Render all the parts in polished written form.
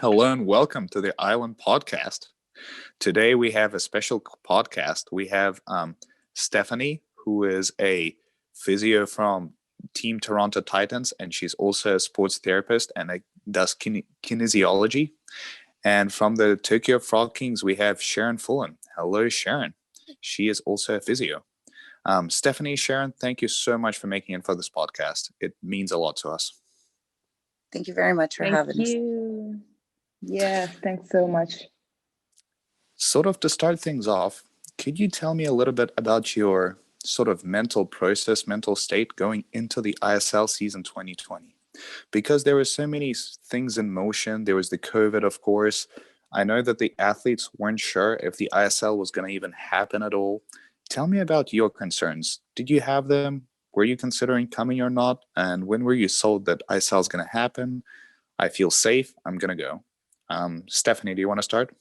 Hello and welcome to the Island Podcast. Today we have a special podcast. We have Stephanie, who is a physio from Team Toronto Titans, and she's also a sports therapist and does kinesiology. And from the Tokyo Frog Kings, we have Sharon Fullin. Hello, Sharon. She is also a physio. Stephanie, Sharon, thank you so much for making it for this podcast. It means a lot to us. Thank you very much for having us. Thank you. Yes, thanks so much. Sort of to start things off, could you tell me a little bit about your sort of mental process, mental state going into the ISL season 2020? Because there were so many things in motion. There was the COVID, of course. I know that the athletes weren't sure if the ISL was going to even happen at all. Tell me about your concerns. Did you have them? Were you considering coming or not? And when were you sold that ISL is going to happen? I feel safe. I'm going to go. Stephanie, do you want to start?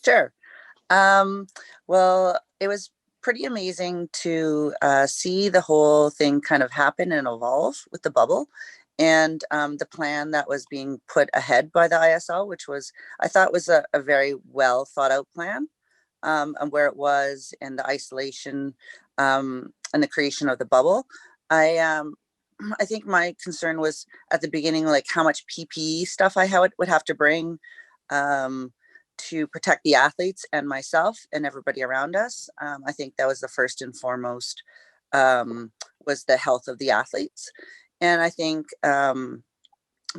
Sure. Well, it was pretty amazing to see the whole thing kind of happen and evolve with the bubble and the plan that was being put ahead by the ISL, which I thought was a very well thought out plan, and where it was and the isolation and the creation of the bubble. I think my concern was at the beginning, like how much PPE stuff I would have to bring to protect the athletes and myself and everybody around us. I think that was the first and foremost, was the health of the athletes. And I think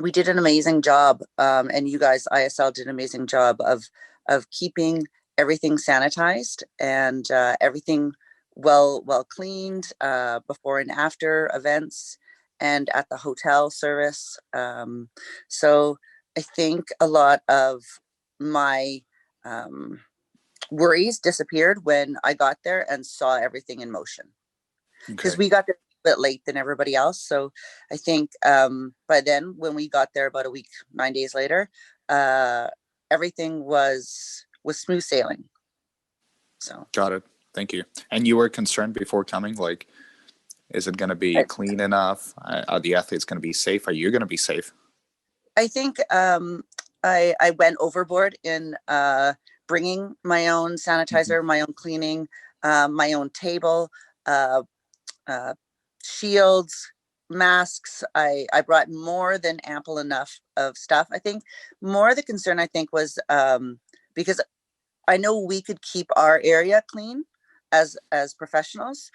we did an amazing job, and you guys, ISL, did an amazing job of keeping everything sanitized and everything well cleaned before and after events and at the hotel service. So I think a lot of my worries disappeared when I got there and saw everything in motion. Because we got there a bit late than everybody else. So I think by then, when we got there about a week, 9 days later, everything was smooth sailing. So got it. Thank you. And you were concerned before coming, like, is it going to be clean enough? Are the athletes going to be safe? Are you going to be safe? I think I went overboard in bringing my own sanitizer, my own cleaning, my own table, shields, masks. I brought more than ample enough of stuff. I think more the concern, I think, was because I know we could keep our area clean as professionals.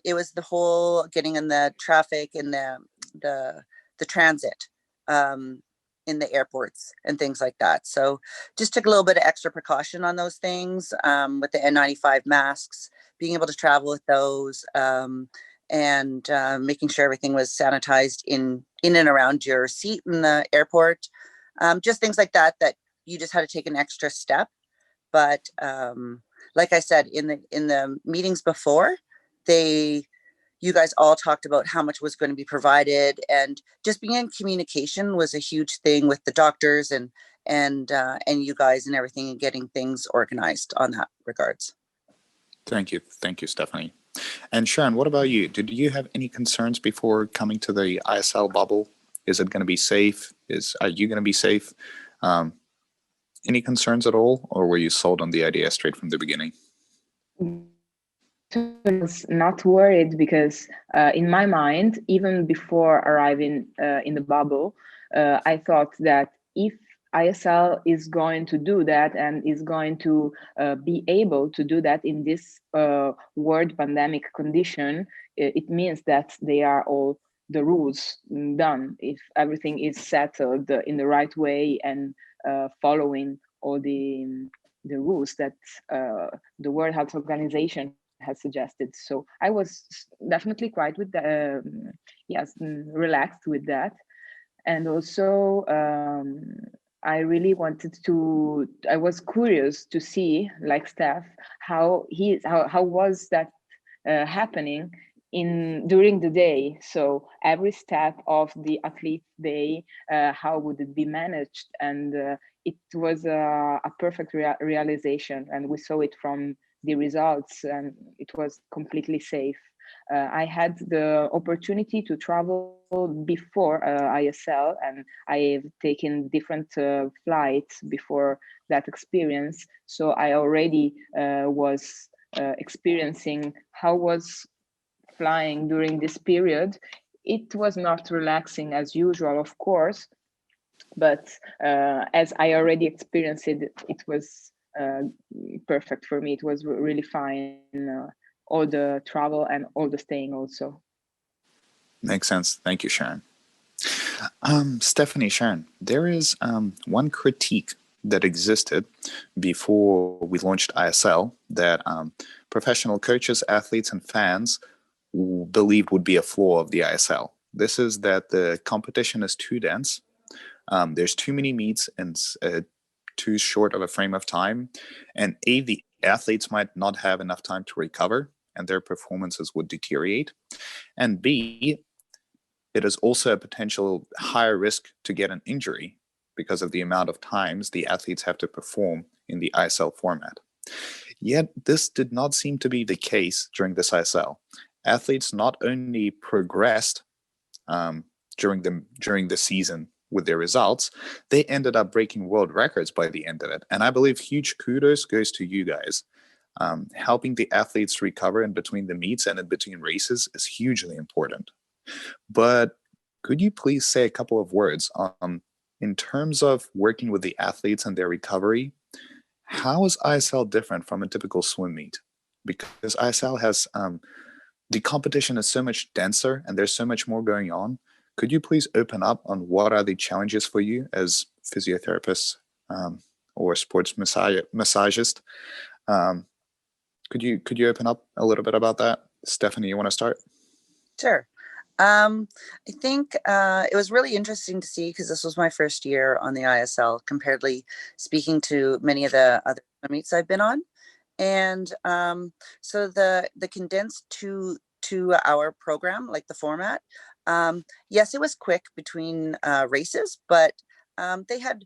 It was the whole getting in the traffic and the transit in the airports and things like that. So just took a little bit of extra precaution on those things, with the N95 masks, being able to travel with those, and making sure everything was sanitized in and around your seat in the airport. Just things like that you just had to take an extra step. But like I said, in the meetings before, you guys all talked about how much was going to be provided, and just being in communication was a huge thing with the doctors and you guys and everything, and getting things organized on that regards. Thank you, Stephanie. And Sharon, what about you? Did you have any concerns before coming to the ISL bubble? Is it going to be safe? Are you going to be safe? Any concerns at all, or were you sold on the idea straight from the beginning? I was not worried because in my mind, even before arriving in the bubble, I thought that if ISL is going to do that and is going to be able to do that in this world pandemic condition, it means that they are all the rules done. If everything is settled in the right way and following all the rules that the World Health Organization has suggested. So I was definitely quite relaxed with that. And also I really I was curious to see, like Steph, how was that happening during the day. So every step of the athlete's day, how would it be managed? And it was a perfect realization, and we saw it from the results, and it was completely safe. I had the opportunity to travel before ISL, and I've taken different flights before that experience. So I already was experiencing how was flying during this period. It was not relaxing as usual, of course, but as I already experienced it, it was perfect for me. It was really fine, all the travel and all the staying also. Makes sense. Thank you, Sharon. Stephanie, Sharon, there is one critique that existed before we launched ISL that professional coaches, athletes, and fans believed would be a flaw of the ISL. This is that the competition is too dense. There's too many meets in too short of a frame of time, and the athletes might not have enough time to recover, and their performances would deteriorate. And B, it is also a potential higher risk to get an injury because of the amount of times the athletes have to perform in the ISL format. Yet this did not seem to be the case during this ISL. Athletes not only progressed during the season with their results, they ended up breaking world records by the end of it. And I believe huge kudos goes to you guys. Helping the athletes recover in between the meets and in between races is hugely important. But could you please say a couple of words in terms of working with the athletes and their recovery? How is ISL different from a typical swim meet? Because ISL has the competition is so much denser and there's so much more going on. Could you please open up on what are the challenges for you as physiotherapists or sports massagist? Could you open up a little bit about that? Stephanie, you want to start? Sure. I think it was really interesting to see, because this was my first year on the ISL, comparatively speaking to many of the other meets I've been on. And so the condensed two-hour program, like the format, yes, it was quick between races, but they had,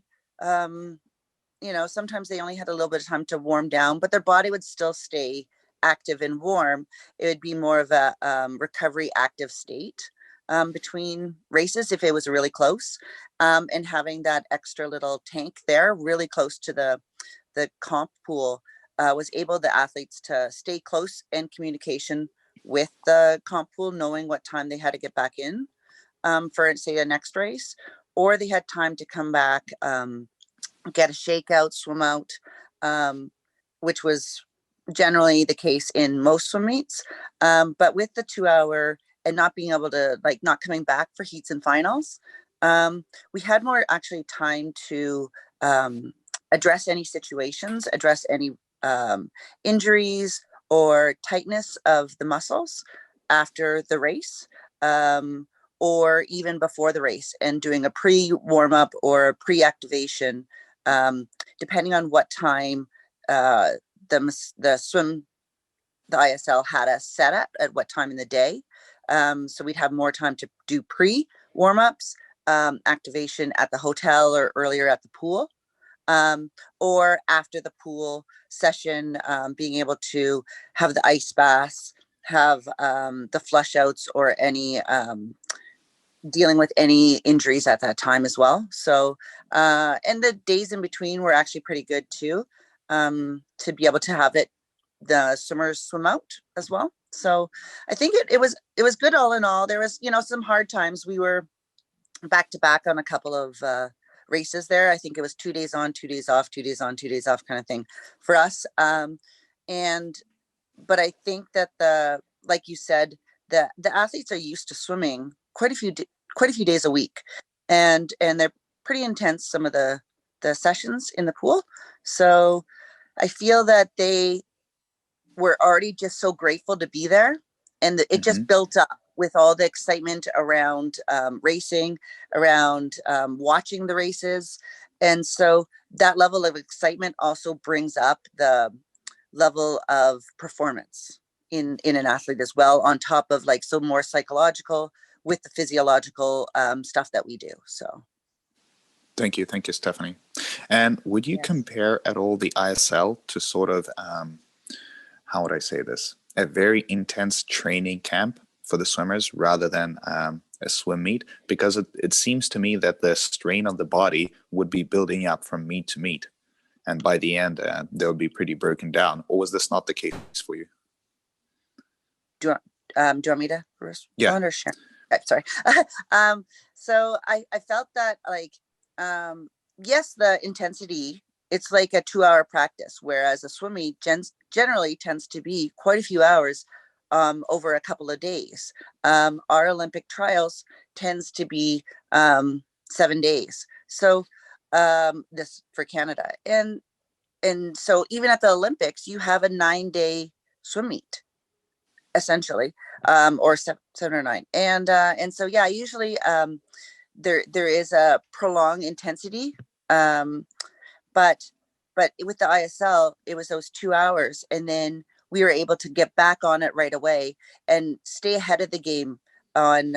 sometimes they only had a little bit of time to warm down, but their body would still stay active and warm. It would be more of a recovery active state between races if it was really close, and having that extra little tank there really close to the comp pool was able the athletes to stay close in communication with the comp pool, knowing what time they had to get back in for, say, a next race, or they had time to come back, get a shakeout, swim out, which was generally the case in most swim meets. But with the 2 hour and not being able to, not coming back for heats and finals, we had more actually time to address any situations, address any injuries or tightness of the muscles after the race, or even before the race, and doing a pre-warm-up or a pre-activation, depending on what time the ISL had us set at what time in the day. So we'd have more time to do pre-warm-ups, activation at the hotel or earlier at the pool, or after the pool session, being able to have the ice baths, have the flush outs, or any dealing with any injuries at that time as well. So, and the days in between were actually pretty good too, to be able to have the swimmers swim out as well. So I think it was good all in all. There was, some hard times. We were back to back on a couple of races there. I think it was 2 days on, 2 days off, 2 days on, 2 days off kind of thing for us. But I think that like you said, the athletes are used to swimming quite a few days a week, and they're pretty intense, some of the sessions in the pool. So I feel that they were already just so grateful to be there, and it just built up with all the excitement around racing, around watching the races. And so that level of excitement also brings up the level of performance in an athlete as well, on top of so more psychological with the physiological stuff that we do. So Thank you, Stephanie. And would you compare at all the ISL to sort of how would I say this? a very intense training camp for the swimmers rather than a swim meet, because it seems to me that the strain on the body would be building up from meet to meet, and by the end they would be pretty broken down. Or was this not the case for you? Do you want me to respond Yeah. or share? Sorry. So I felt that like, yes, the intensity, it's like a 2-hour practice, whereas a swim meet generally tends to be quite a few hours over a couple of days. Our Olympic trials tends to be 7 days. So this for Canada. And so even at the Olympics, you have a 9-day swim meet, essentially, or 7 or 9. And so, yeah, usually there is a prolonged intensity. But with the ISL, it was those 2 hours, and then we were able to get back on it right away and stay ahead of the game on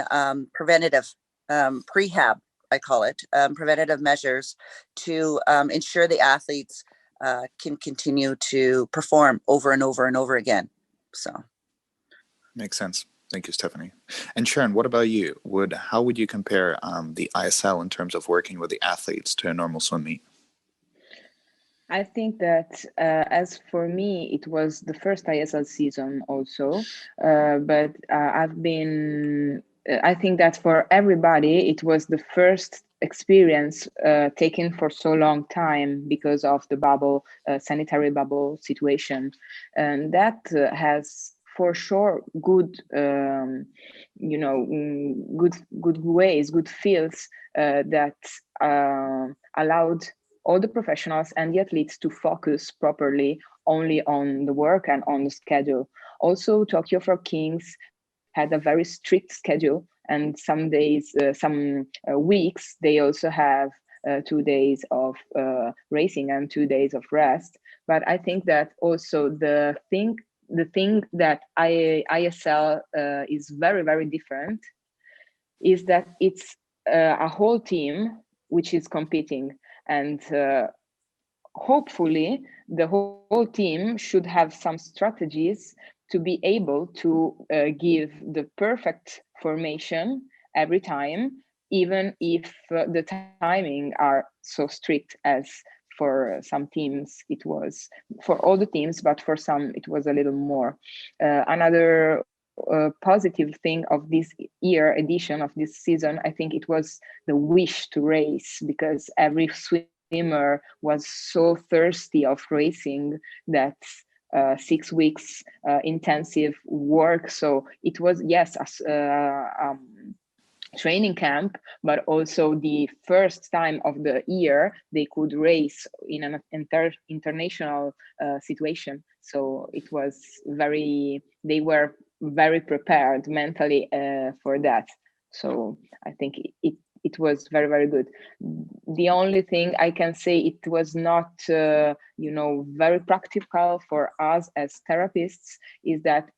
preventative prehab, I call it, preventative measures to ensure the athletes can continue to perform over and over and over again. So. Makes sense. Thank you, Stephanie. And Sharon, what about you? How would you compare the ISL in terms of working with the athletes to a normal swim meet? I think that as for me, it was the first ISL season also, but I think that for everybody, it was the first experience taken for so long time because of the bubble, sanitary bubble situation. And that has for sure good, good ways, good fields that allowed all the professionals and the athletes to focus properly only on the work and on the schedule. Also, Tokyo for Kings had a very strict schedule, and some days, some weeks, they also have 2 days of racing and 2 days of rest. But I think that also the thing that ISL is very, very different is that it's a whole team which is competing. And hopefully the whole team should have some strategies to be able to give the perfect formation every time, even if the timing are so strict as for some teams it was, for all the teams, but for some it was a little more. Another positive thing of this year edition of this season, I think it was the wish to race, because every swimmer was so thirsty of racing that 6 weeks intensive work. So it was, yes, training camp, but also the first time of the year they could race in an international situation. So it was they were very prepared mentally for that. So I think it was very, very good. The only thing I can say, it was not very practical for us as therapists, is that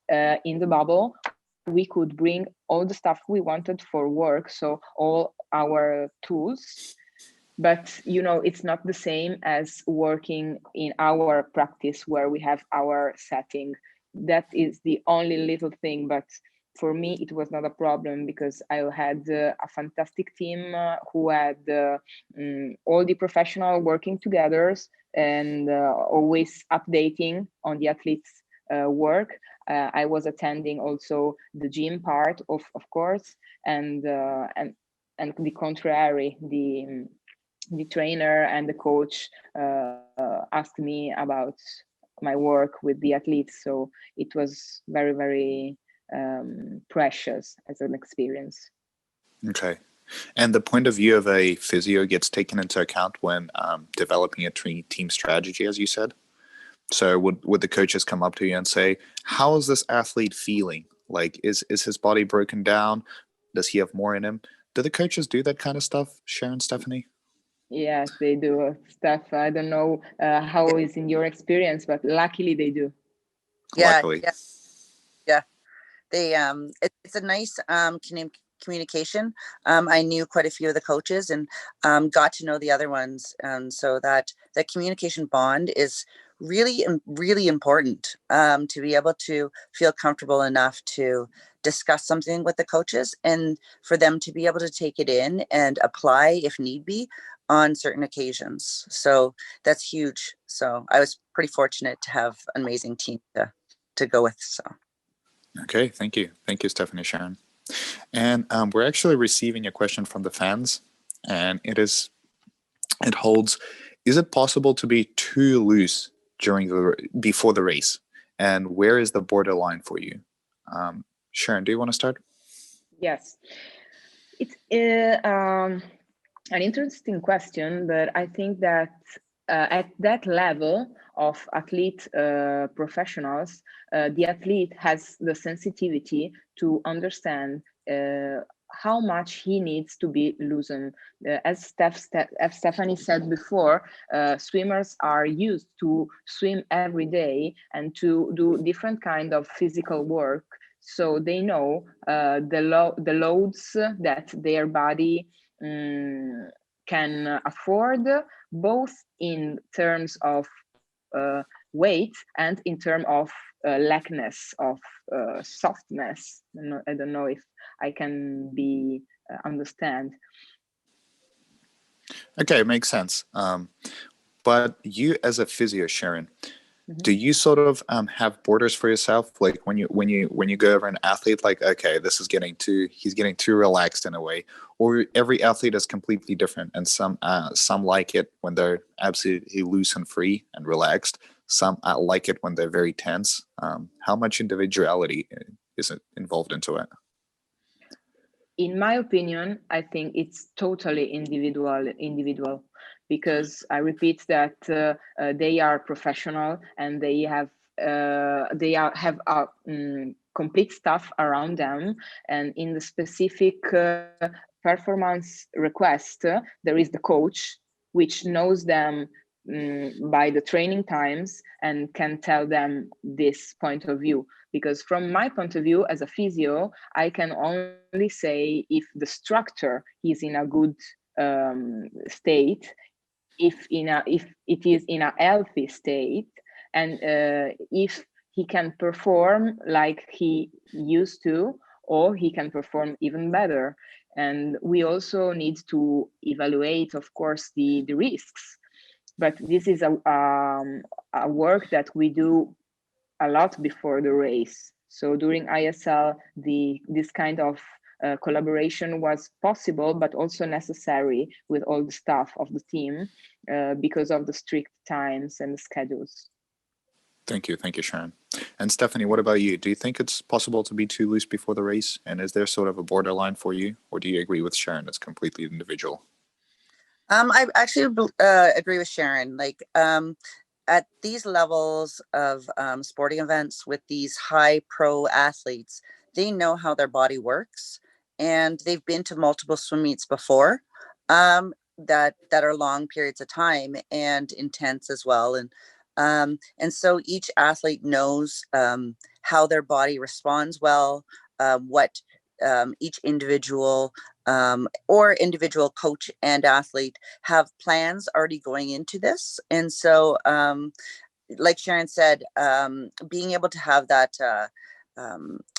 in the bubble we could bring all the stuff we wanted for work, so all our tools, but it's not the same as working in our practice where we have our setting. That is the only little thing, but for me it was not a problem, because I had a fantastic team who had all the professional working together and always updating on the athletes' work. I was attending also the gym part, of course, and the contrary, the trainer and the coach asked me about my work with the athletes. So it was very, very precious as an experience. Okay. And the point of view of a physio gets taken into account when developing a team strategy, as you said? So would the coaches come up to you and say, how is this athlete feeling? Like, is his body broken down? Does he have more in him? Do the coaches do that kind of stuff, Sharon, Stephanie? Yes, they do, Steph. I don't know how is in your experience, but luckily they do. Yeah, Luckily. yeah. They it's a nice communication. I knew quite a few of the coaches and got to know the other ones, and so that the communication bond is really important, to be able to feel comfortable enough to discuss something with the coaches, and for them to be able to take it in and apply if need be on certain occasions. So that's huge. So I was pretty fortunate to have an amazing team to go with. So Okay, thank you, Stephanie, Sharon. And we're actually receiving a question from the fans, and it holds: is it possible to be too loose before the race, and where is the borderline for you? Sharon, do you want to start? Yes, it's an interesting question, but I think that at that level of athlete professionals, the athlete has the sensitivity to understand how much he needs to be loosened. As Stephanie said before, swimmers are used to swim every day and to do different kind of physical work, so they know the loads that their body can afford, both in terms of weight and in terms of lackness, of softness. I don't know if I can be understand. Okay, it makes sense. But you, as a physio, Sharon, Mm-hmm. do you sort of have borders for yourself, like when you go over an athlete, like, okay, he's getting too relaxed in a way, or every athlete is completely different, and some like it when they're absolutely loose and free and relaxed, some like it when they're very tense. How much individuality is involved into it? In my opinion, I think it's totally individual, because I repeat that they are professional and they have complete stuff around them, and in the specific performance request, there is the coach which knows them by the training times and can tell them this point of view. Because from my point of view as a physio, I can only say if the structure is in a good state, if it is in a healthy state, and if he can perform like he used to, or he can perform even better. And we also need to evaluate, of course, the risks. But this is a work that we do a lot before the race. So during ISL, this kind of collaboration was possible, but also necessary with all the staff of the team because of the strict times and schedules. Thank you, Sharon. And Stephanie, what about you? Do you think it's possible to be too loose before the race? And is there sort of a borderline for you? Or do you agree with Sharon? It's completely individual. I actually agree with Sharon. Like, at these levels of sporting events with these high pro athletes, they know how their body works, and they've been to multiple swim meets before, that are long periods of time and intense as well. And so each athlete knows how their body responds well, what each individual or individual coach and athlete have plans already going into this. And so, like Sharon said, being able to have that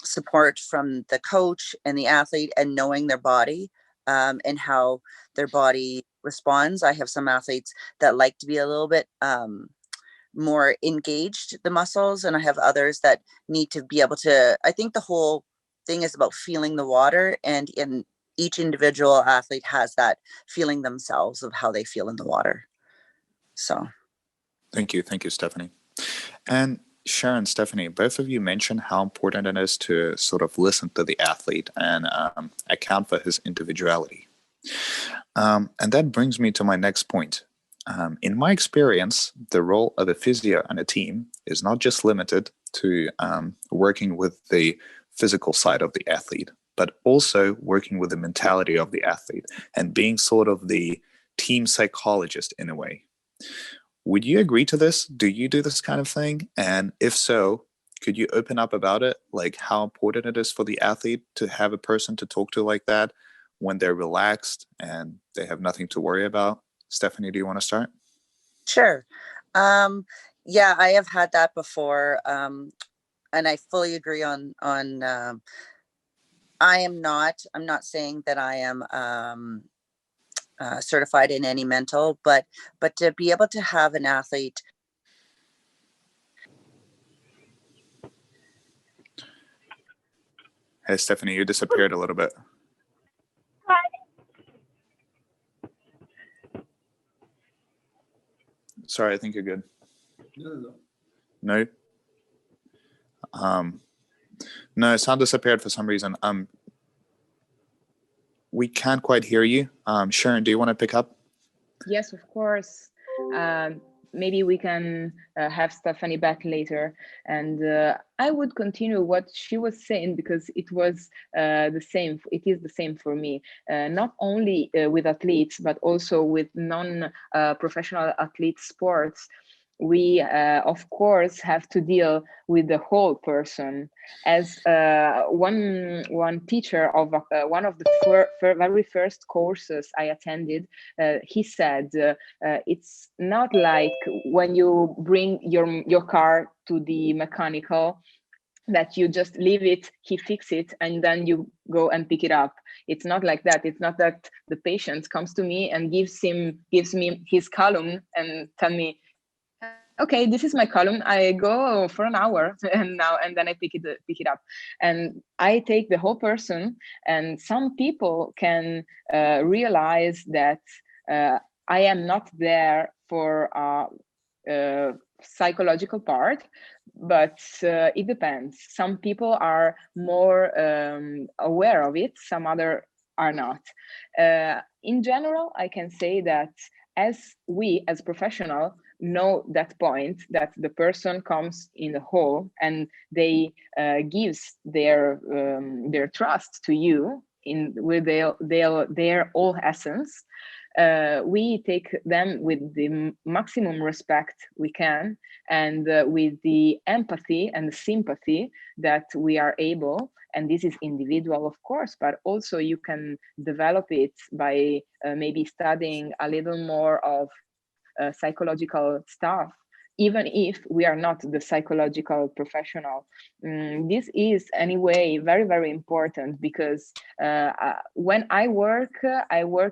support from the coach and the athlete, and knowing their body and how their body responds. I have some athletes that like to be a little bit more engaged, the muscles, and I have others that need to be able to. I think the whole thing is about feeling the water, and in each individual athlete has that feeling themselves of how they feel in the water. So Thank you, Stephanie. And Sharon, Stephanie, both of you mentioned how important it is to sort of listen to the athlete and account for his individuality. And that brings me to my next point. In my experience, the role of a physio on a team is not just limited to working with the physical side of the athlete, but also working with the mentality of the athlete and being sort of the team psychologist in a way. Would you agree to this? Do you do this kind of thing? And if so, could you open up about it? Like how important it is for the athlete to have a person to talk to like that when they're relaxed and they have nothing to worry about? Stephanie, do you want to start? sure. Yeah, I have had that before. And I fully agree on I'm not saying that I am certified in any mental, but to be able to have an athlete. Hey, Stephanie, you disappeared a little bit. Sorry, I think you're good. No? No, sound disappeared for some reason. We can't quite hear you. Sharon, do you want to pick up? Yes, of course. Maybe we can have Stephanie back later, and I would continue what she was saying, because it was the same. It is the same for me, not only with athletes, but also with non-professional athlete sports. We, of course, have to deal with the whole person. As one teacher of one of the very first courses I attended, he said, it's not like when you bring your car to the mechanical, that you just leave it, he fix it, and then you go and pick it up. It's not like that. It's not that the patient comes to me and gives me his column and tell me, okay, this is my column. I go for an hour and then I pick it up, and I take the whole person. And some people can realize that I am not there for psychological part, but it depends. Some people are more aware of it, some other are not. In general, I can say that as we as professional know that point, that the person comes in the hall and they gives their trust to you in with their all essence, we take them with the maximum respect we can, and with the empathy and the sympathy that we are able. And this is individual, of course, but also you can develop it by maybe studying a little more of psychological stuff, even if we are not the psychological professional. This is anyway very, very important, because when I work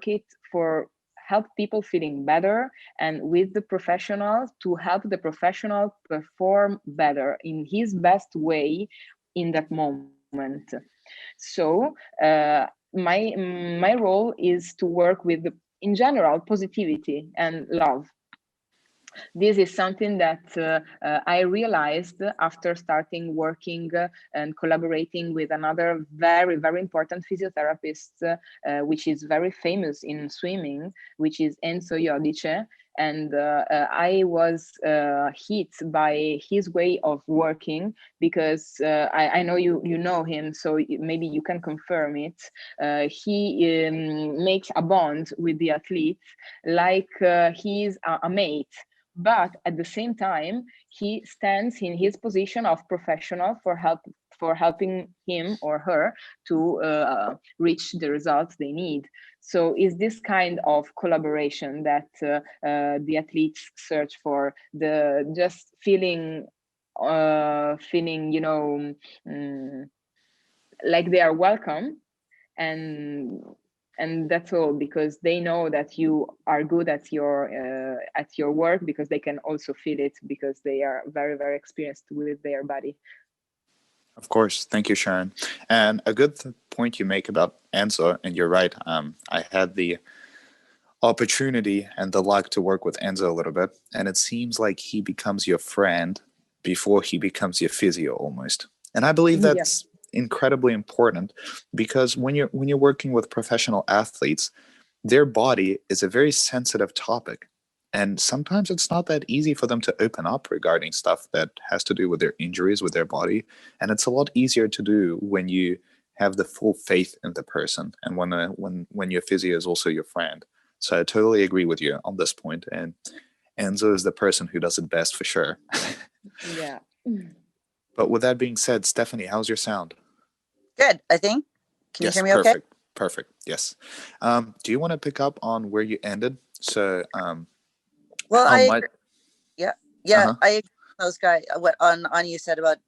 it for help people feeling better, and with the professional to help the professional perform better in his best way in that moment. So my role is to work with in general positivity and love. This is something that I realized after starting working and collaborating with another very, very important physiotherapist, which is very famous in swimming, which is Enzo Iodice. And I was hit by his way of working, because I know you know him, so maybe you can confirm it. He makes a bond with the athlete like he's a mate, but at the same time he stands in his position of professional for helping him or her to reach the results they need. So is this kind of collaboration that the athletes search for, the just feeling like they are welcome, and that's all, because they know that you are good at your work, because they can also feel it, because they are very, very experienced with their body. Of course. Thank you, Sharon. And a good point you make about Enzo, and you're right. I had the opportunity and the luck to work with Enzo a little bit, and it seems like he becomes your friend before he becomes your physio almost. And I believe that's incredibly important, because when you're working with professional athletes, their body is a very sensitive topic. And sometimes it's not that easy for them to open up regarding stuff that has to do with their injuries, with their body. And it's a lot easier to do when you have the full faith in the person, and when your physio is also your friend. So I totally agree with you on this point. And Enzo is the person who does it best for sure. Yeah. But with that being said, Stephanie, how's your sound? Good, I think. Can you Yes, hear me perfect. okay? Perfect. Yes. Do you want to pick up on where you ended? So Well, how much? yeah, Yeah, Uh-huh. I agree with those guys. What on you said about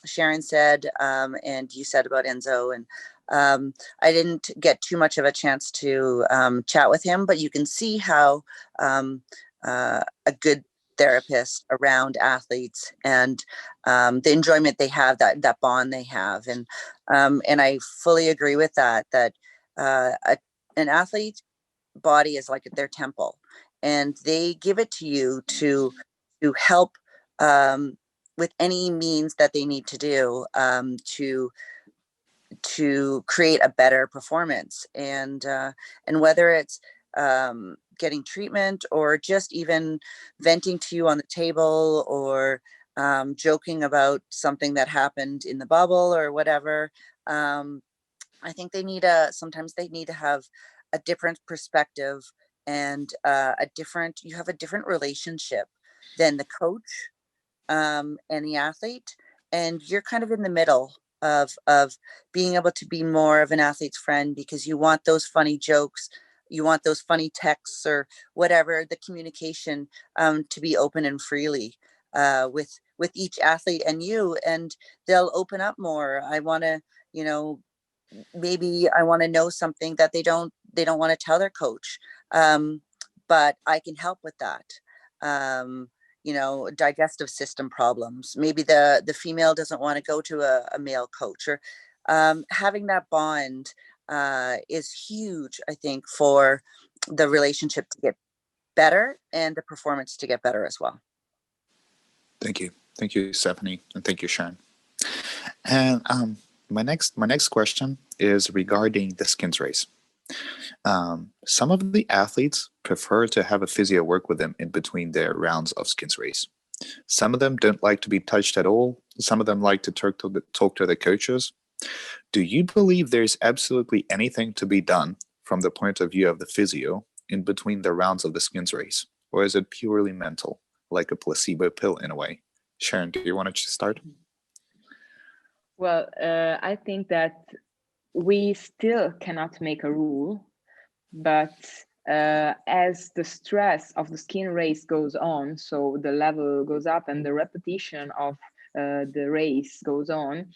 Sharon said, and you said about Enzo, and I didn't get too much of a chance to chat with him, but you can see how a good therapist around athletes and the enjoyment they have, that bond they have, and I fully agree with that. That an athlete body is like their temple, and they give it to you to help with any means that they need to do to create a better performance, and whether it's getting treatment or just even venting to you on the table, or joking about something that happened in the bubble or whatever. I think sometimes they need to have a different perspective, and you have a different relationship than the coach and the athlete, and you're kind of in the middle of being able to be more of an athlete's friend, because you want those funny jokes, you want those funny texts or whatever, the communication to be open and freely with each athlete and you, and they'll open up more. I want to, you know, maybe I want to know something that they don't want to tell their coach, but I can help with that. Digestive system problems. Maybe the female doesn't want to go to a male coach, or having that bond is huge, I think, for the relationship to get better and the performance to get better as well. Thank you, Stephanie, and thank you, Sharon. And my next question is regarding the skins race. Some of the athletes prefer to have a physio work with them in between their rounds of skins race. Some of them don't like to be touched at all. Some of them like to talk to the coaches. Do you believe there's absolutely anything to be done from the point of view of the physio in between the rounds of the skins race? Or is it purely mental, like a placebo pill in a way? Sharon, do you want to start? Well, I think that we still cannot make a rule, but as the stress of the skin race goes on, so the level goes up and the repetition of the race goes on,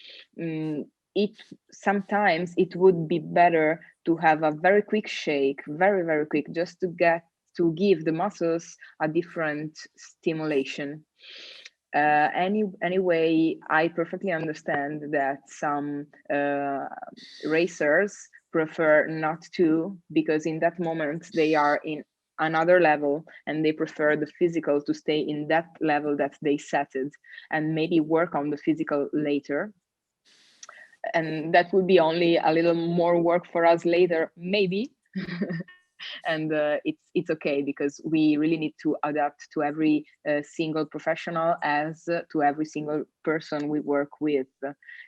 sometimes it would be better to have a very quick shake, very, very quick, just to give the muscles a different stimulation. Anyway, I perfectly understand that some racers prefer not to, because in that moment they are in another level and they prefer the physical to stay in that level that they set it, and maybe work on the physical later. And that would be only a little more work for us later, maybe. And it's okay, because we really need to adapt to every single professional, as to every single person we work with.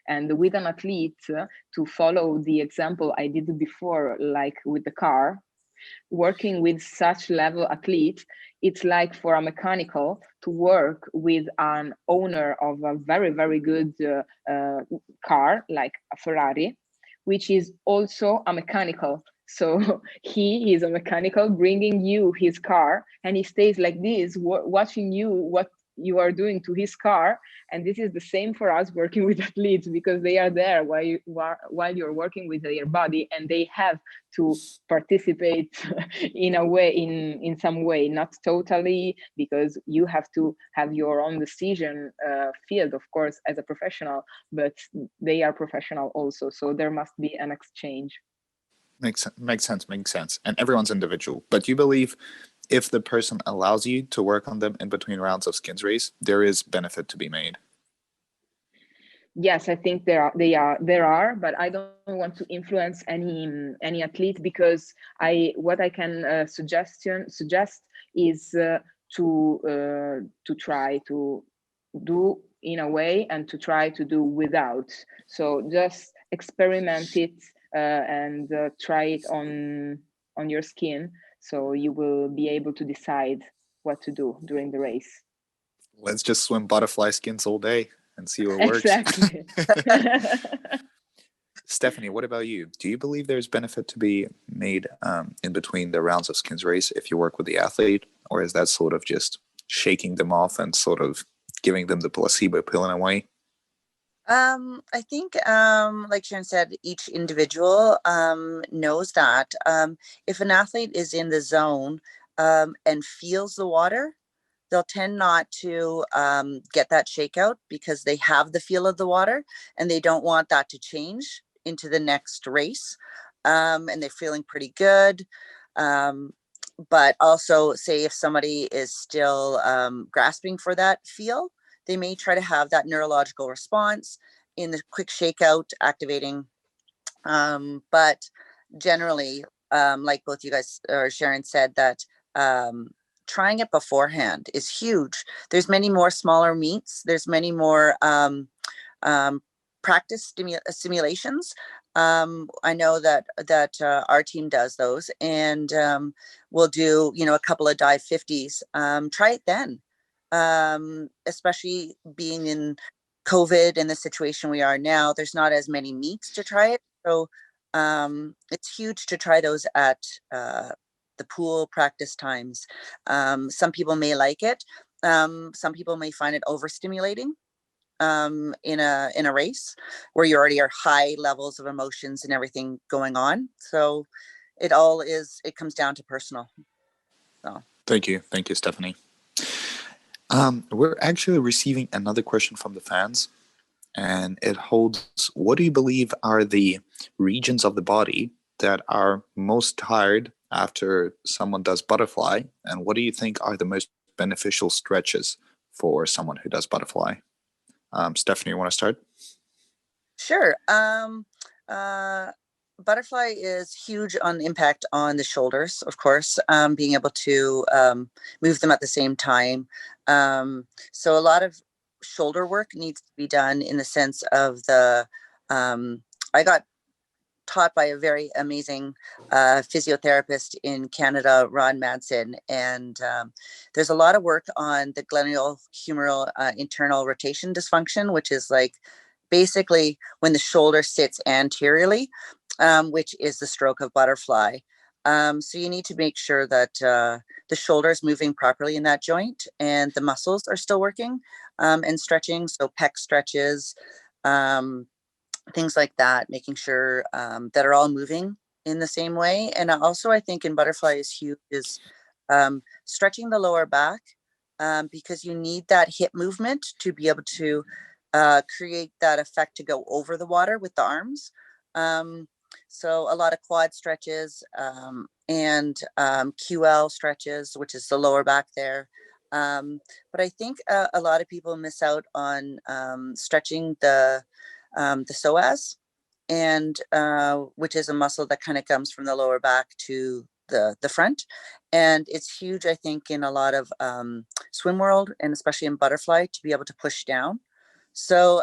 And with an athlete, to follow the example I did before, like with the car, working with such level athlete, it's like for a mechanical to work with an owner of a very, very good car, like a Ferrari, which is also a mechanical. So he is a mechanical bringing you his car, and he stays like this, watching you, what you are doing to his car. And this is the same for us working with athletes, because they are there while you're working with their body, and they have to participate in a way, in some way, not totally, because you have to have your own decision field, of course, as a professional, but they are professional also, so there must be an exchange. Makes sense. And everyone's individual. But you believe if the person allows you to work on them in between rounds of skins race, there is benefit to be made. Yes, I think there are, but I don't want to influence any athlete, because what I can suggest is to try to do in a way, and to try to do without. So just experiment it and try it on your skin, so you will be able to decide what to do during the race. Let's just swim butterfly skins all day and see what works. Exactly. Stephanie, what about you? Do you believe there's benefit to be made in between the rounds of skins race if you work with the athlete, or is that sort of just shaking them off and sort of giving them the placebo pill in a way? I think, like Sharon said, each individual knows that if an athlete is in the zone and feels the water, they'll tend not to get that shakeout because they have the feel of the water and they don't want that to change into the next race. And they're feeling pretty good. But also, say if somebody is still grasping for that feel, they may try to have that neurological response in the quick shakeout activating. But generally, like both you guys or Sharon said, that trying it beforehand is huge. There's many more smaller meets. There's many more practice simulations. I know that our team does those, and we'll do a couple of dive 50s. Try it then, especially being in COVID and the situation we are now. There's not as many meets to try it, so it's huge to try those at the pool practice times. Some people may like it. Some people may find it overstimulating in a race where you already are high levels of emotions and everything going on. So it comes down to personal. So Thank you, Stephanie. We're actually receiving another question from the fans, and it holds: what do you believe are the regions of the body that are most tired after someone does butterfly, and what do you think are the most beneficial stretches for someone who does butterfly? Stephanie, you want to start? sure. Butterfly is huge on impact on the shoulders, of course, being able to move them at the same time. So a lot of shoulder work needs to be done in the sense of I got taught by a very amazing physiotherapist in Canada, Ron Madsen. And there's a lot of work on the glenohumeral internal rotation dysfunction, which is like basically when the shoulder sits anteriorly, which is the stroke of butterfly. So you need to make sure that the shoulder is moving properly in that joint and the muscles are still working and stretching. So pec stretches, things like that, making sure that are all moving in the same way. And also, I think in butterfly is huge is stretching the lower back because you need that hip movement to be able to create that effect to go over the water with the arms. So a lot of quad stretches and QL stretches, which is the lower back there. But I think a lot of people miss out on stretching the psoas, and which is a muscle that kind of comes from the lower back to the front. And it's huge, I think, in a lot of swim world and especially in butterfly to be able to push down. So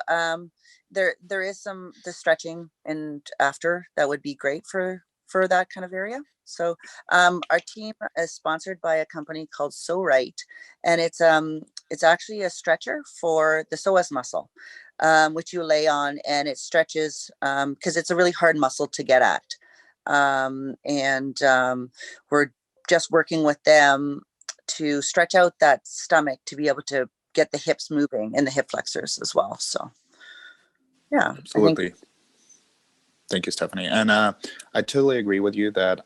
there is the stretching and after that would be great for that kind of area. So our team is sponsored by a company called So Right, and it's actually a stretcher for the psoas muscle, which you lay on, and it stretches because it's a really hard muscle to get at. And we're just working with them to stretch out that stomach to be able to get the hips moving and the hip flexors as well. So yeah, Absolutely. Thank you, Stephanie. And I totally agree with you that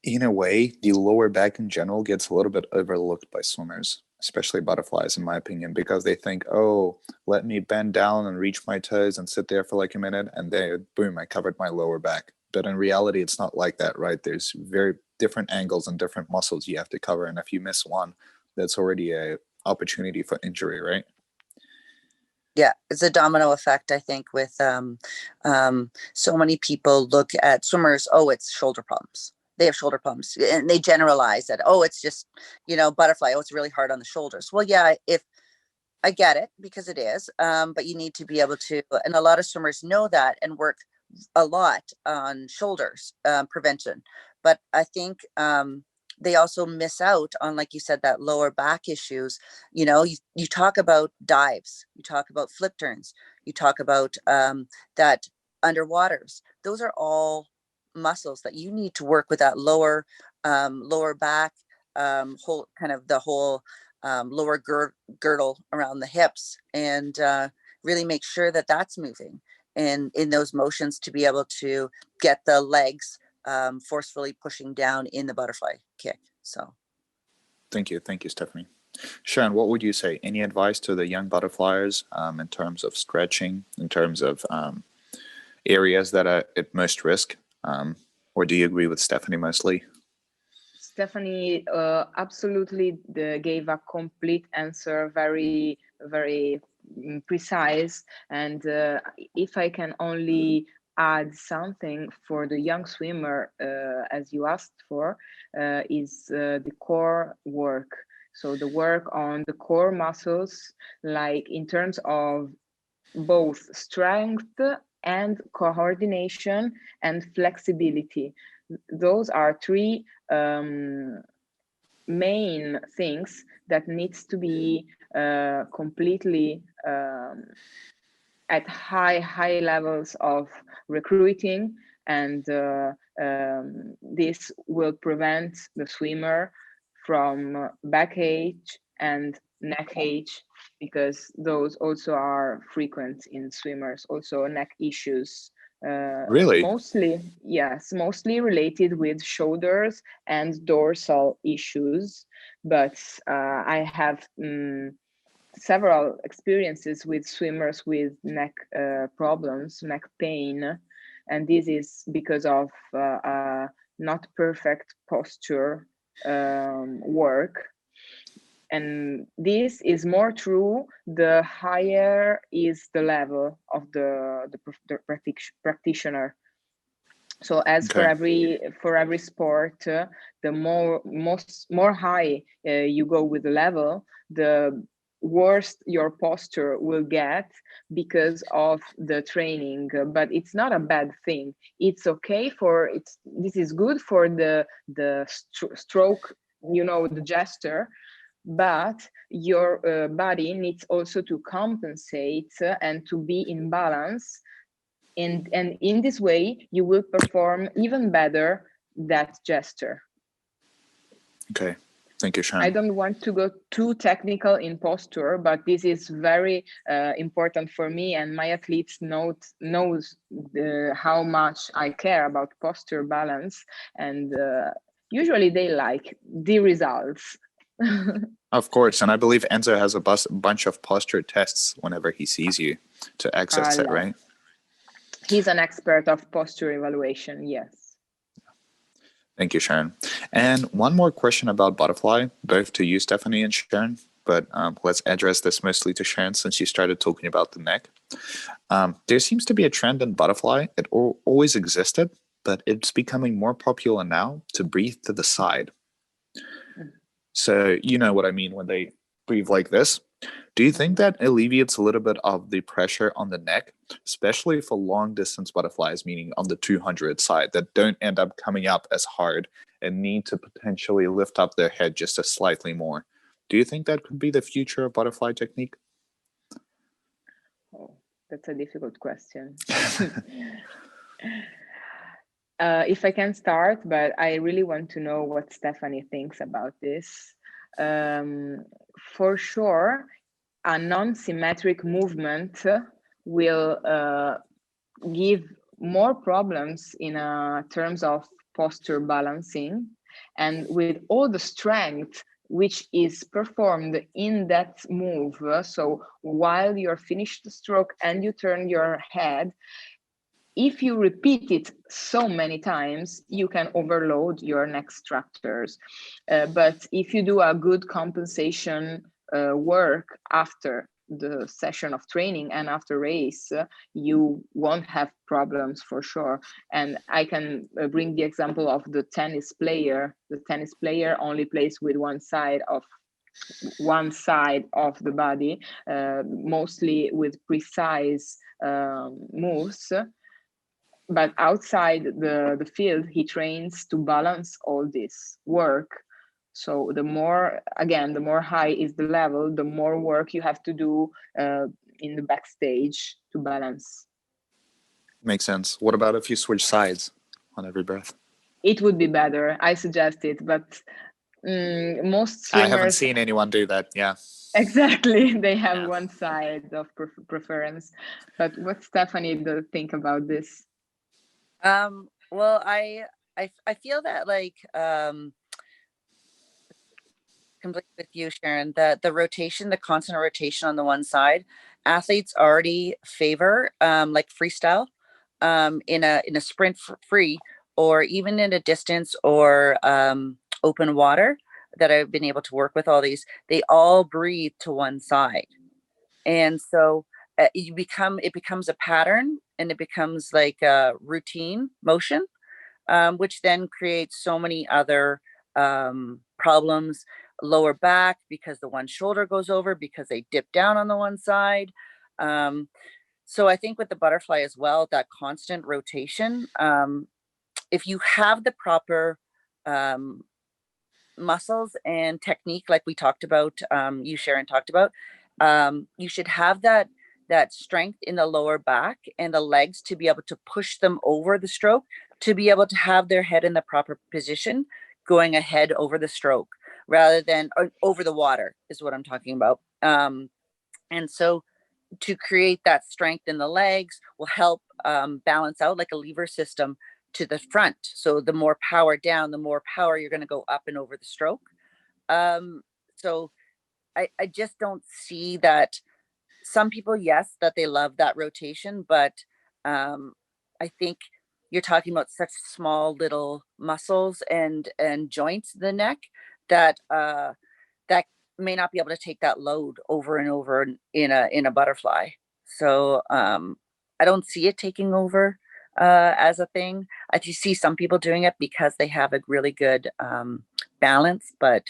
in a way, the lower back in general gets a little bit overlooked by swimmers, especially butterflies, in my opinion, because they think, oh, let me bend down and reach my toes and sit there for like a minute, and then boom, I covered my lower back. But in reality, it's not like that, right? There's very different angles and different muscles you have to cover. And if you miss one, that's already a opportunity for injury, right? Yeah, it's a domino effect, I think, with so many people look at swimmers, oh, it's shoulder problems. They have shoulder problems and they generalize that, oh, it's just, butterfly. Oh, it's really hard on the shoulders. Well, yeah, if I get it because it is, but you need to be able to, and a lot of swimmers know that and work a lot on shoulders prevention. But I think they also miss out on, like you said, that lower back issues. You talk about dives, you talk about flip turns, you talk about that underwaters. Those are all muscles that you need to work with that lower back whole kind of the whole lower girdle around the hips, and really make sure that that's moving, and in those motions to be able to get the legs forcefully pushing down in the butterfly kick. So Thank you, Stephanie. Sharon, what would you say? Any advice to the young butterflies in terms of stretching, in terms of areas that are at most risk? Or do you agree with Stephanie mostly? Stephanie absolutely gave a complete answer, very, very precise. And if I can only add something for the young swimmer, as you asked for, is the core work. So the work on the core muscles, like in terms of both strength and coordination and flexibility. Those are three main things that needs to be completely at high levels of recruiting, and this will prevent the swimmer from back ache and neck ache, because those also are frequent in swimmers, also neck issues. Really? Mostly related with shoulders and dorsal issues, but I have several experiences with swimmers with neck problems, neck pain, and this is because of not perfect posture work. And this is more true the higher is the level of the practitioner. So as for every sport, the more high you go with the level, the worse your posture will get because of the training. But it's not a bad thing. It's okay this is good for the stroke, the gesture, but your body needs also to compensate and to be in balance. And in this way, you will perform even better that gesture. Okay. Thank you, Sharon. I don't want to go too technical in posture, but this is very important for me, and my athletes knows how much I care about posture balance, and usually they like the results. Of course, and I believe Enzo has a bunch of posture tests whenever he sees you to access it, right? He's an expert of posture evaluation, yes. Thank you, Sharon. And one more question about butterfly, both to you, Stephanie, and Sharon, but let's address this mostly to Sharon since you started talking about the neck. There seems to be a trend in butterfly. It always existed, but it's becoming more popular now to breathe to the side. So you know what I mean when they breathe like this. Do you think that alleviates a little bit of the pressure on the neck, especially for long distance butterflies, meaning on the 200 side, that don't end up coming up as hard and need to potentially lift up their head just a slightly more? Do you think that could be the future of butterfly technique? Oh, that's a difficult question. If I can start, but I really want to know what Stephanie thinks about this. For sure, a non-symmetric movement will give more problems in terms of posture balancing, and with all the strength which is performed in that move. So while you're finished the stroke and you turn your head, if you repeat it so many times, you can overload your neck structures. But if you do a good compensation work after the session of training and after race, you won't have problems for sure. And I can bring the example of the tennis player. The tennis player only plays with one side of the body, mostly with precise moves. But outside the field, he trains to balance all this work. So the more high is the level, the more work you have to do in the backstage to balance. Makes sense. What about if you switch sides on every breath? It would be better. I suggest it, but Most I haven't swimmers, seen anyone do that. Yeah. exactly, they have Yeah. one side of preference. But what Stephanie do think about this? Well, I feel that like completely with you, Sharon, that the rotation, the constant rotation on the one side, athletes already favor like freestyle in a sprint free, or even in a distance, or open water that I've been able to work with. All these, they all breathe to one side. And so it becomes a pattern, and it becomes like a routine motion, which then creates so many other problems. Lower back, because the one shoulder goes over, because they dip down on the one side. So I think with the butterfly as well, that constant rotation, if you have the proper um, muscles and technique, like we talked about, you Sharon talked about, you should have that strength in the lower back and the legs to be able to push them over the stroke, to be able to have their head in the proper position going ahead over the stroke, rather than over the water is what I'm talking about. And so to create that strength in the legs will help balance out like a lever system to the front. So the more power down, the more power you're going to go up and over the stroke. So I just don't see that. Some people, yes, that they love that rotation, but I think you're talking about such small little muscles and joints in the neck that that may not be able to take that load over and over in a butterfly. So I don't see it taking over as a thing. I do see some people doing it because they have a really good balance, but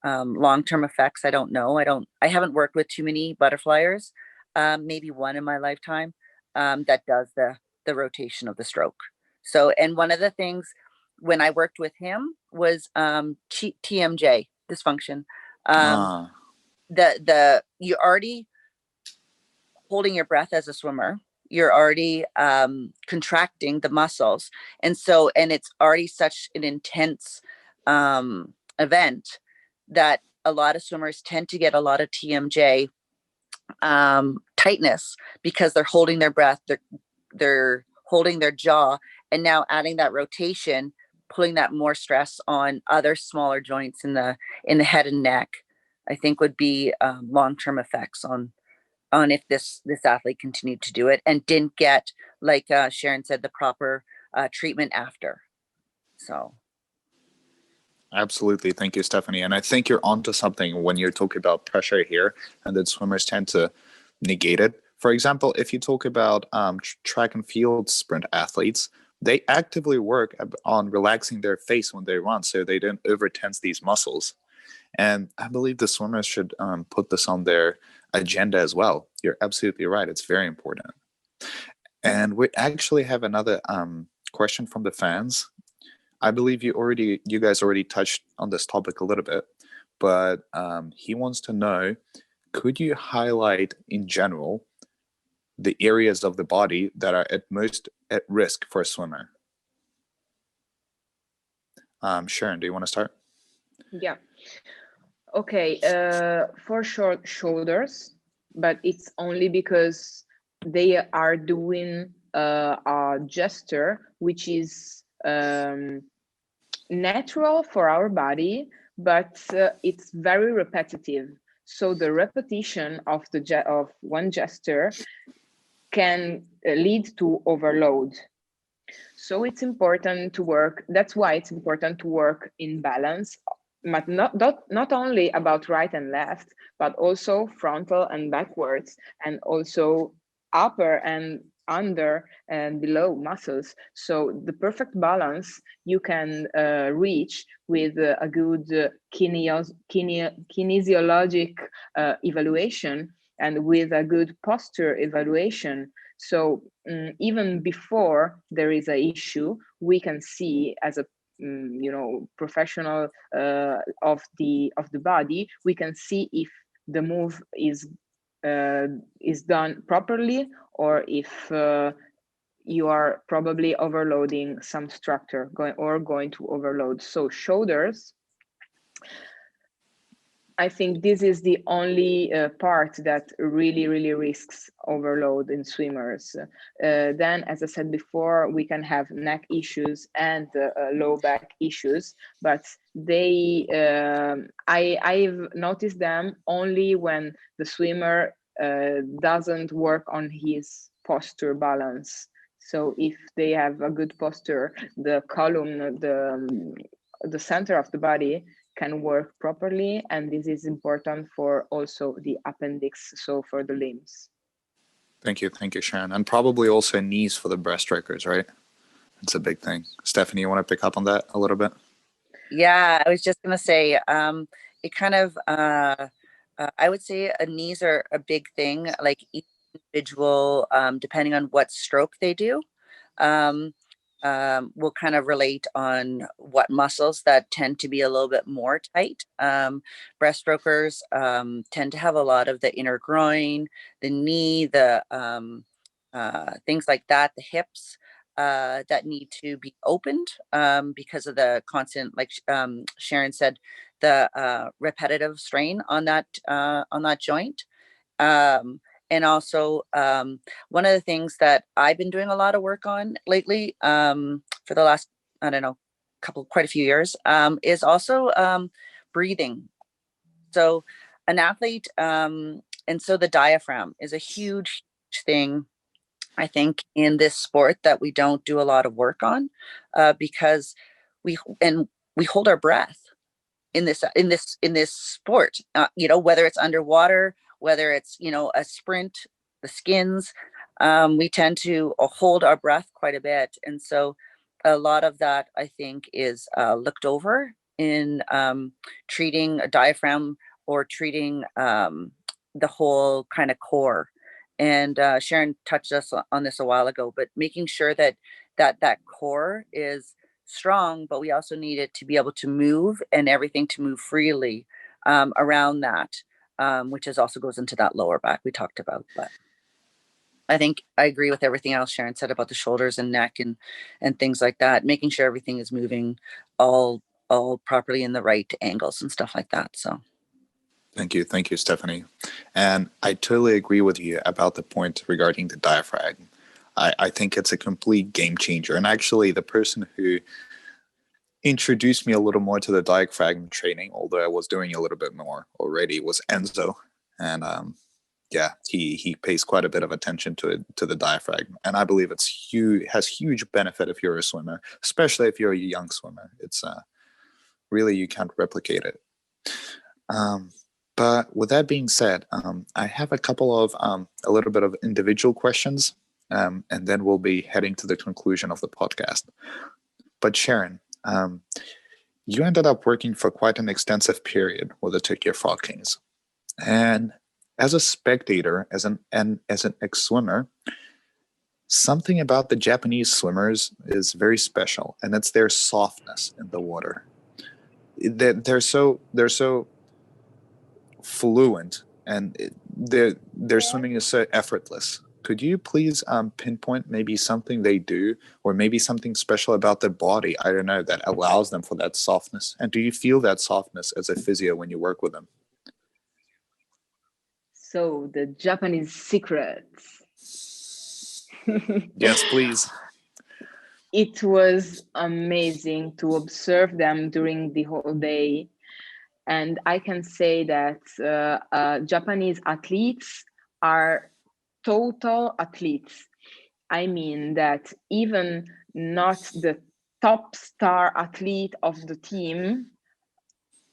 long-term effects, I don't know. I haven't worked with too many butterflyers, maybe one in my lifetime, that does the rotation of the stroke. So, and one of the things when I worked with him was TMJ, dysfunction. Um, Ah, the you're already holding your breath as a swimmer. You're already contracting the muscles, and so, and it's already such an intense event that a lot of swimmers tend to get a lot of TMJ tightness, because they're holding their breath, they're holding their jaw, and now adding that rotation, putting that more stress on other smaller joints in the head and neck, I think would be long-term effects on if this athlete continued to do it and didn't get, like Sharon said, the proper treatment after. So absolutely. Thank you, Stephanie. And I think you're onto something when you're talking about pressure here, and that swimmers tend to negate it. For example, if you talk about track and field sprint athletes, they actively work on relaxing their face when they run so they don't over tense these muscles. And I believe the swimmers should put this on their agenda as well. You're absolutely right. It's very important. And we actually have another question from the fans. I believe you guys already touched on this topic a little bit, but he wants to know: could you highlight in general the areas of the body that are at most at risk for a swimmer? Sharon, do you want to start? Yeah. Okay. For sure, shoulders, but it's only because they are doing a gesture which is natural for our body, but it's very repetitive. So the repetition of of one gesture can lead to overload. So it's important to work. That's why it's important to work in balance, but not only about right and left, but also frontal and backwards, and also upper and under and below muscles. So the perfect balance you can reach with a good kinesiologic evaluation, and with a good posture evaluation. So even before there is an issue, we can see as a professional of the body, we can see if the move is done properly, or if you are probably overloading some structure going to overload. So shoulders I think this is the only part that really risks overload in swimmers. Then, as I said before, we can have neck issues and low back issues, but I've noticed them only when the swimmer doesn't work on his posture balance. So if they have a good posture, the column, the center of the body can work properly, and this is important for also the appendix, so for the limbs. Thank you, Sharon. And probably also knees for the breaststrokers, right? It's a big thing. Stephanie, you want to pick up on that a little bit? Yeah, I was just going to say, it kind of, I would say knees are a big thing, like each individual, depending on what stroke they do. Will kind of relate on what muscles that tend to be a little bit more tight. Breaststrokers tend to have a lot of the inner groin, the knee, the things like that, the hips that need to be opened because of the constant, like Sharon said, the repetitive strain on that joint. And also, one of the things that I've been doing a lot of work on lately for the last, I don't know, quite a few years, is also breathing. So an athlete, and so the diaphragm is a huge thing, I think, in this sport that we don't do a lot of work on because we hold our breath in this sport, whether it's underwater, whether it's a sprint, the skins, we tend to hold our breath quite a bit, and so a lot of that, I think, is looked over in treating a diaphragm or treating the whole kind of core. And Sharon touched us on this a while ago, but making sure that core is strong, but we also need it to be able to move and everything to move freely around that, which also goes into that lower back we talked about. But I think I agree with everything else Sharon said about the shoulders and neck and things like that, making sure everything is moving all properly in the right angles and stuff like that. So Thank you, Stephanie. And I totally agree with you about the point regarding the diaphragm. I think it's a complete game changer. And actually, the person who introduced me a little more to the diaphragm training, although I was doing a little bit more already, was Enzo. And he pays quite a bit of attention to the diaphragm. And I believe has huge benefit if you're a swimmer, especially if you're a young swimmer. It's really, you can't replicate it. But with that being said, I have a couple of a little bit of individual questions, and then we'll be heading to the conclusion of the podcast. But Sharon, you ended up working for quite an extensive period with the Tokyo Frog Kings, and as a spectator, as an ex-swimmer, something about the Japanese swimmers is very special, and it's their softness in the water. They're so fluent, and their swimming is so effortless. Could you please pinpoint maybe something they do, or maybe something special about their body, I don't know, that allows them for that softness? And do you feel that softness as a physio when you work with them? So the Japanese secrets. Yes, please. It was amazing to observe them during the whole day. And I can say that Japanese athletes are total athletes. I mean that even not the top star athlete of the team,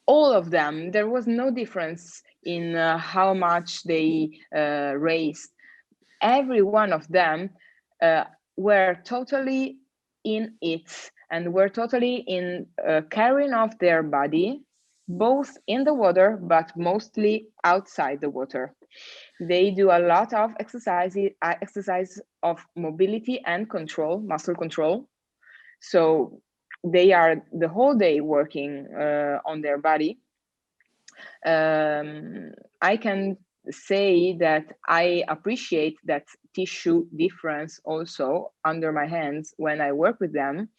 all of them, there was no difference in how much they raced. Every one of them were totally in it, and were totally in carrying off their body, both in the water, but mostly outside the water. They do a lot of exercise of mobility and control, muscle control. So they are the whole day working on their body. I can say that I appreciate that tissue difference also under my hands when I work with them.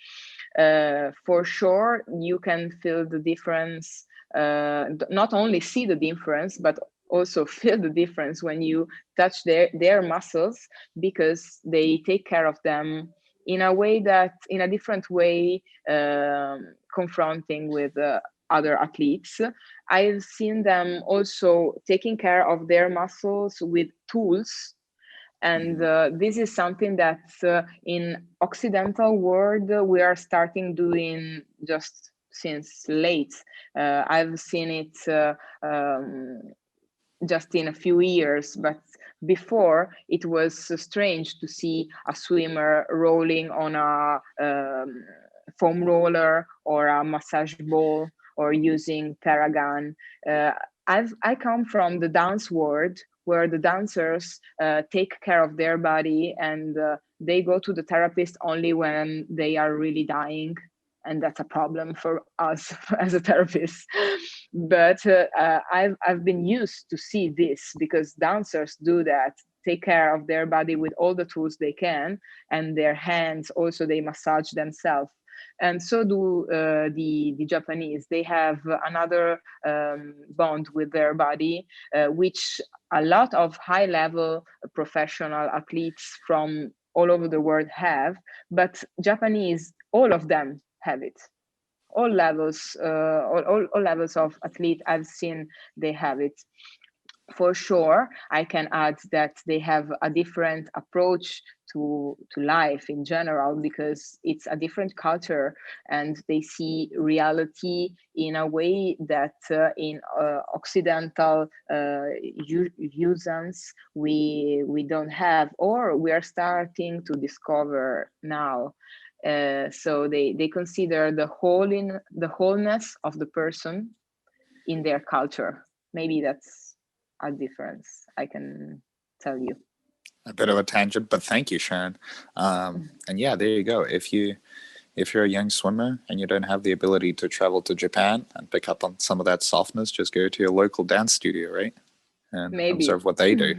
For sure, you can feel the difference not only see the difference, but also feel the difference when you touch their muscles, because they take care of them in a different way, confronting with other athletes. I've seen them also taking care of their muscles with tools. And this is something that in Occidental world we are starting doing just since late. I've seen it just in a few years, but before it was strange to see a swimmer rolling on a foam roller or a massage ball or using Theragun. I come from the dance world, where the dancers take care of their body, and they go to the therapist only when they are really dying. And that's a problem for us as a therapist. But I've been used to see this, because dancers do that, take care of their body with all the tools they can, and their hands also, they massage themselves. And so do the Japanese. They have another bond with their body, which a lot of high-level professional athletes from all over the world have, but Japanese, all of them have it. All levels, all levels of athlete I've seen, they have it. For sure, I can add that they have a different approach to life in general, because it's a different culture, and they see reality in a way that in Occidental usance we don't have, or we are starting to discover now. So they consider the wholeness of the person in their culture. Maybe that's a difference I can tell you. A bit of a tangent, but thank you, Sharon. And yeah, there you go. If you're a young swimmer and you don't have the ability to travel to Japan and pick up on some of that softness, just go to your local dance studio, right? And Maybe. observe what they do.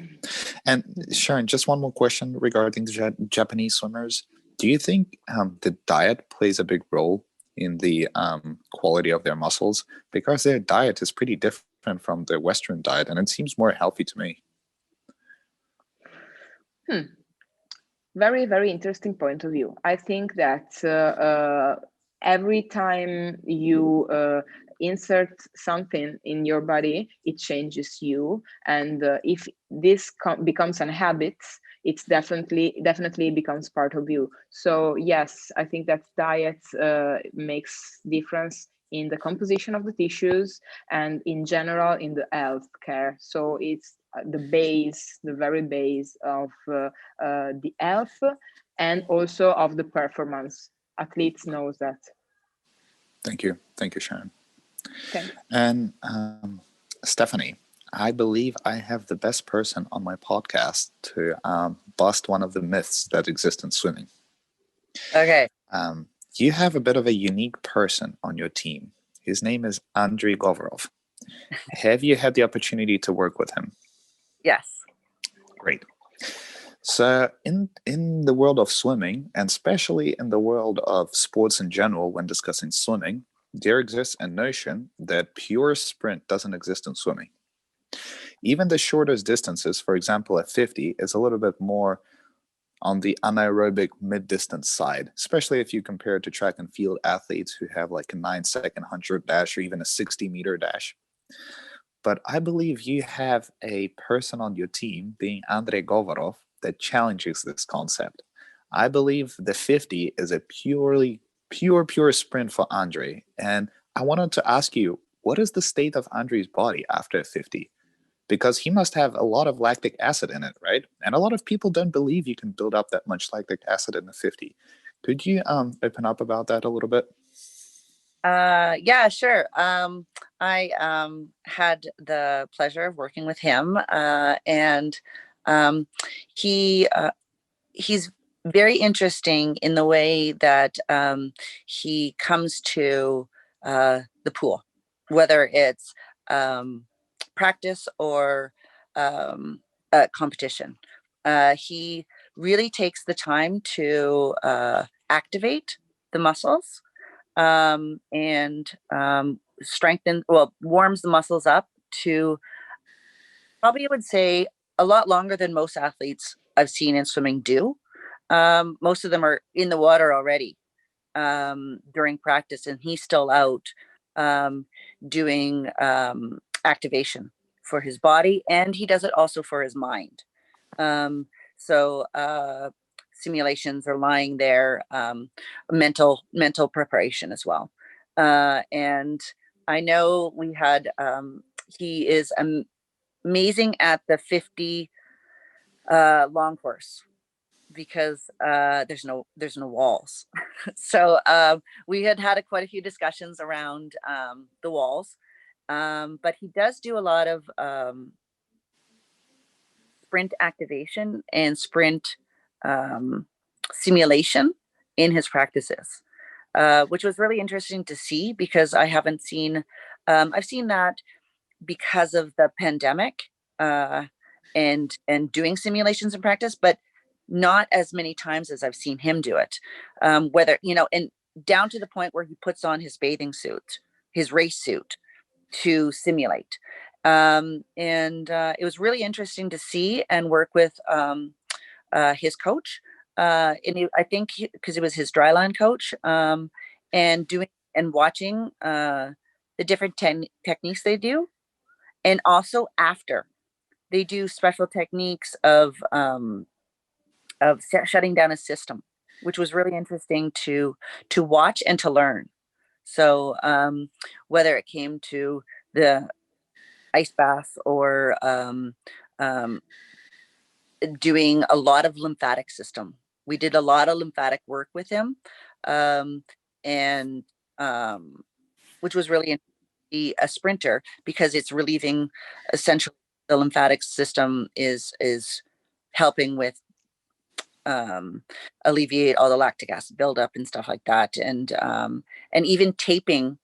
And Sharon, just one more question regarding the Japanese swimmers. Do you think the diet plays a big role in the quality of their muscles? Because their diet is pretty different from the Western diet, and it seems more healthy to me. Very, very interesting point of view. I think that every time you insert something in your body, it changes you. And if this becomes a habit, it's definitely becomes part of you. So yes, I think that diet makes difference in the composition of the tissues and in general in the health care. So it's the very base of the health and also of the performance. Athletes knows that. Thank you, Sharon. Thanks. And Stephanie, I believe I have the best person on my podcast to bust one of the myths that exist in swimming. Okay. You have a bit of a unique person on your team. His name is Andriy Govorov. Have you had the opportunity to work with him? Yes. Great. So in the world of swimming, and especially in the world of sports in general, when discussing swimming, there exists a notion that pure sprint doesn't exist in swimming. Even the shortest distances, for example, at 50, is a little bit more on the anaerobic mid-distance side, especially if you compare it to track and field athletes who have like a 9-second 100 dash or even a 60-meter dash. But I believe you have a person on your team, being Andriy Govorov, that challenges this concept. I believe the 50 is a pure sprint for Andriy. And I wanted to ask you, what is the state of Andriy's body after 50? Because he must have a lot of lactic acid in it, right? And a lot of people don't believe you can build up that much lactic acid in the 50. Could you open up about that a little bit? Yeah, sure. I had the pleasure of working with him, and he's very interesting in the way that he comes to the pool, whether it's practice or competition. He really takes the time to activate the muscles. And warms the muscles up to probably, I would say, a lot longer than most athletes I've seen in swimming do. Most of them are in the water already during practice, and he's still out doing activation for his body, and he does it also for his mind. So simulations are lying there, mental preparation as well. And I know we had he is amazing at the 50 long course, because there's no walls. So we had quite a few discussions around the walls, but he does do a lot of sprint activation and sprint simulation in his practices, which was really interesting to see, because I haven't seen I've seen that because of the pandemic, and doing simulations in practice, but not as many times as I've seen him do it. Whether, and down to the point where he puts on his bathing suit, his race suit, to simulate. And it was really interesting to see and work with his coach. I think because it was his dryland coach, and doing and watching the different techniques they do. And also after they do special techniques of shutting down a system, which was really interesting to watch and to learn. So whether it came to the ice bath or doing a lot of lymphatic system, we did a lot of lymphatic work with him, and which was really a sprinter, because it's relieving, essentially the lymphatic system is helping with alleviate all the lactic acid buildup and stuff like that, and even taping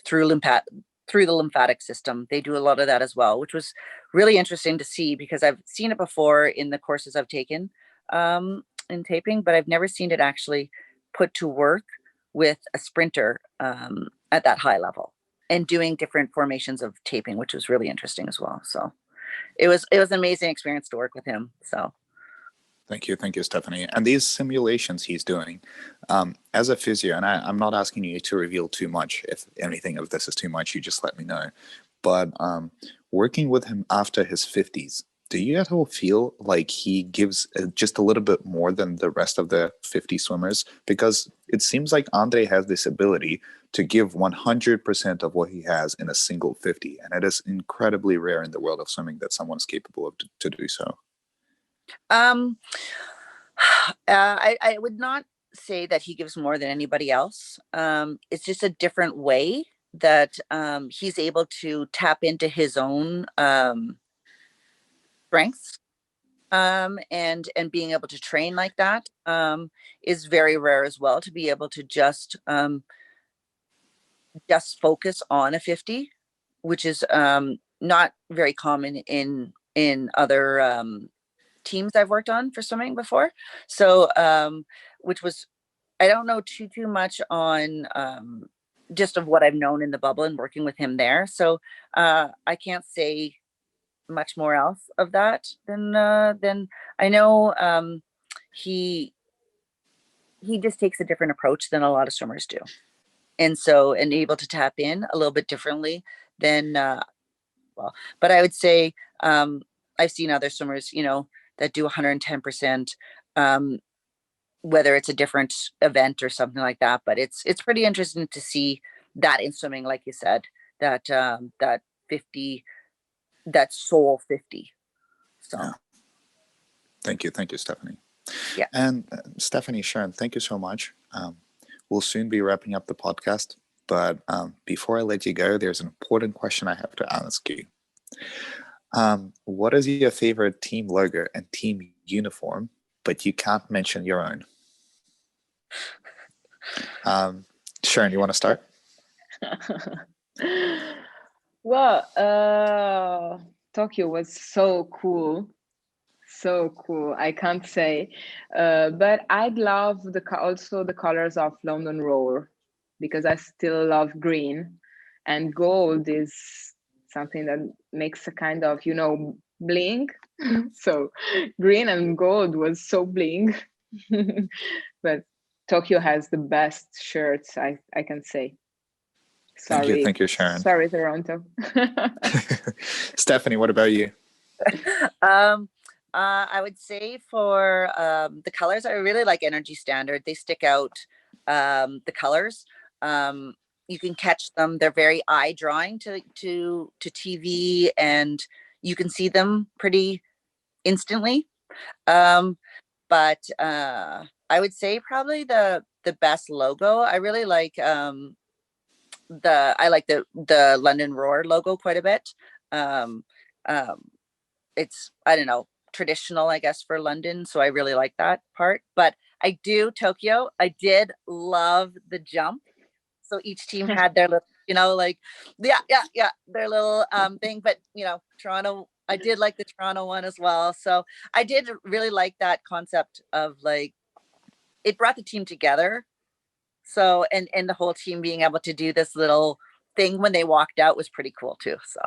through the lymphatic system. They do a lot of that as well, which was really interesting to see, because I've seen it before in the courses I've taken in taping, but I've never seen it actually put to work with a sprinter at that high level, and doing different formations of taping, which was really interesting as well. So it was an amazing experience to work with him. So Thank you, Stephanie. And these simulations he's doing, as a physio, and I'm not asking you to reveal too much. If anything of this is too much, you just let me know. But working with him after his 50s, do you at all feel like he gives just a little bit more than the rest of the 50 swimmers? Because it seems like Andriy has this ability to give 100% of what he has in a single 50. And it is incredibly rare in the world of swimming that someone's capable of to do so. I would not say that he gives more than anybody else. It's just a different way that he's able to tap into his own strengths, and being able to train like that is very rare as well. To be able to just focus on a 50, which is not very common in other teams I've worked on for swimming before. So which was, I don't know too much on just of what I've known in the bubble and working with him there. So I can't say much more else of that than I know. He just takes a different approach than a lot of swimmers do, and able to tap in a little bit differently than but I would say I've seen other swimmers, that do 110%, whether it's a different event or something like that. But it's pretty interesting to see that in swimming, like you said, that that 50, that soul 50. So Yeah. Thank you, Stephanie. Yeah. And Stephanie, Sharon, thank you so much. We'll soon be wrapping up the podcast, but before I let you go, there's an important question I have to ask you. What is your favorite team logo and team uniform, but you can't mention your own? Sharon, you want to start? Well, Tokyo was so cool. I can't say, but I'd love also the colors of London Roar, because I still love green, and gold is something that makes a kind of, bling. So green and gold was so bling. But Tokyo has the best shirts, I can say. Sorry, Thank you, Sharon. sorry, Toronto. Stephanie, what about you? I would say for the colors, I really like Energy Standard. They stick out. The colors, you can catch them. They're very eye drawing to TV, and you can see them pretty instantly. But I would say probably the best logo. I really like the London Roar logo quite a bit. Um, um, it's, I don't know, traditional, I guess, for London, so I really like that part. But I do Tokyo. I did love the jump. So each team had their little, like, their little thing. But Toronto, I did like the Toronto one as well. So I did really like that concept of, like, it brought the team together. So and the whole team being able to do this little thing when they walked out was pretty cool too. So